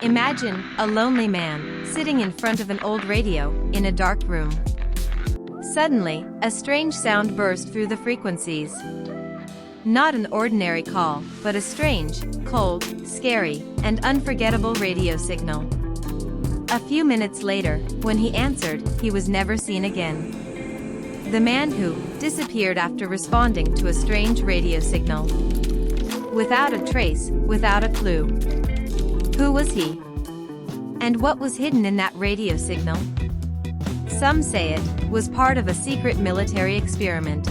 Imagine a lonely man sitting in front of an old radio in a dark room. Suddenly, a strange sound burst through the frequencies. Not an ordinary call, but a strange, cold, scary, and unforgettable radio signal. A few minutes later, when he answered, he was never seen again. The man who disappeared after responding to a strange radio signal. Without a trace, without a clue. Who was he? And what was hidden in that radio signal? Some say it was part of a secret military experiment.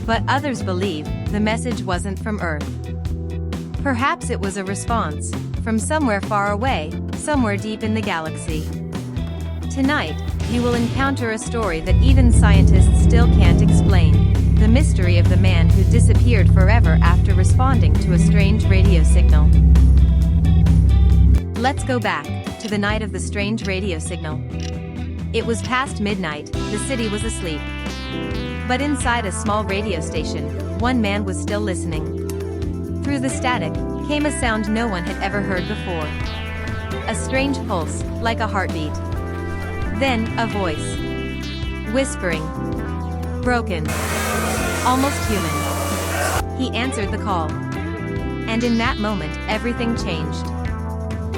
But others believe the message wasn't from Earth. Perhaps it was a response from somewhere far away, somewhere deep in the galaxy. Tonight, you will encounter a story that even scientists still can't explain. The mystery of the man who disappeared forever after responding to a strange radio signal. Let's go back to the night of the strange radio signal. It was past midnight, the city was asleep. But inside a small radio station, one man was still listening. Through the static came a sound no one had ever heard before. A strange pulse, like a heartbeat. Then, a voice. Whispering. Broken. Almost human. He answered the call. And in that moment, everything changed.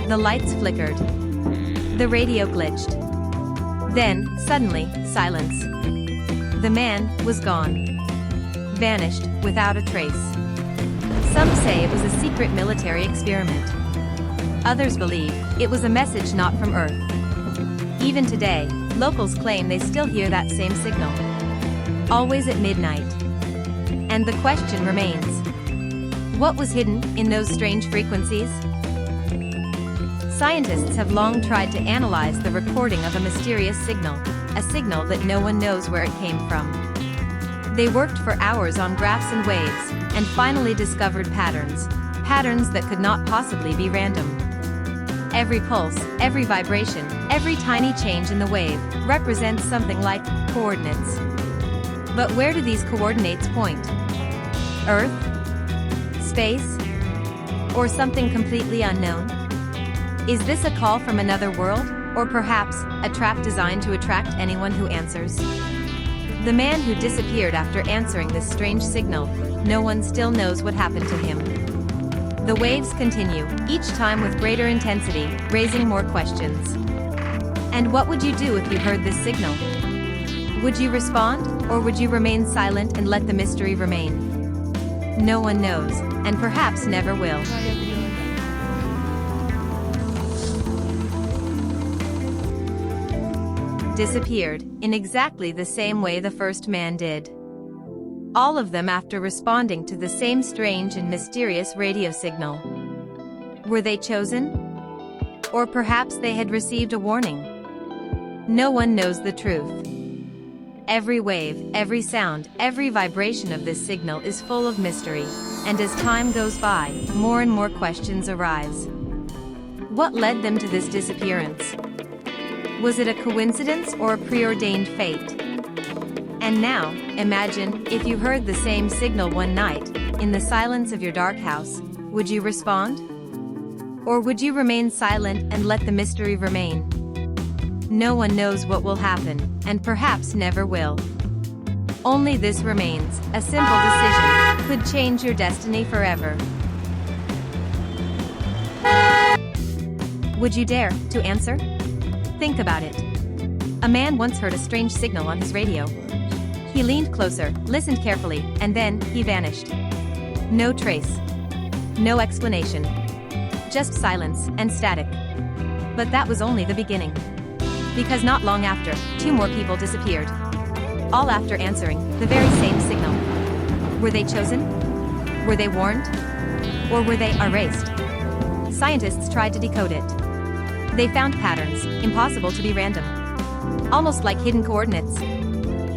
The lights flickered. The radio glitched. Then, suddenly, silence. The man was gone. Vanished, without a trace. Some say it was a secret military experiment. Others believe it was a message not from Earth. Even today, locals claim they still hear that same signal. Always at midnight. And the question remains. What was hidden in those strange frequencies? Scientists have long tried to analyze the recording of a mysterious signal, a signal that no one knows where it came from. They worked for hours on graphs and waves, and finally discovered patterns that could not possibly be random. Every pulse, every vibration, every tiny change in the wave represents something like coordinates. But where do these coordinates point? Earth? Space? Or something completely unknown? Is this a call from another world, or perhaps a trap designed to attract anyone who answers? The man who disappeared after answering this strange signal, no one still knows what happened to him. The waves continue, each time with greater intensity, raising more questions. And what would you do if you heard this signal? Would you respond, or would you remain silent and let the mystery remain? No one knows, and perhaps never will. Disappeared, in exactly the same way the first man did. All of them after responding to the same strange and mysterious radio signal. Were they chosen? Or perhaps they had received a warning? No one knows the truth. Every wave, every sound, every vibration of this signal is full of mystery, and as time goes by, more and more questions arise. What led them to this disappearance? Was it a coincidence or a preordained fate? And now, imagine if you heard the same signal one night, in the silence of your dark house, would you respond? Or would you remain silent and let the mystery remain? No one knows what will happen, and perhaps never will. Only this remains, a simple decision could change your destiny forever. Would you dare to answer? Think about it. A man once heard a strange signal on his radio. He leaned closer, listened carefully, and then he vanished. No trace. No explanation. Just silence and static. But that was only the beginning. Because not long after, 2 more people disappeared. All after answering the very same signal. Were they chosen? Were they warned? Or were they erased? Scientists tried to decode it. They found patterns, impossible to be random. Almost like hidden coordinates.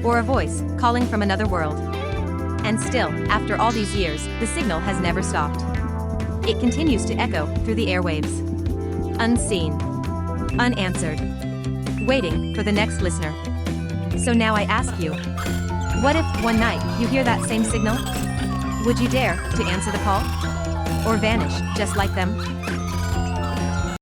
Or a voice, calling from another world. And still, after all these years, the signal has never stopped. It continues to echo through the airwaves. Unseen. Unanswered. Waiting for the next listener. So now I ask you, what if, one night, you hear that same signal? Would you dare to answer the call? Or vanish, just like them?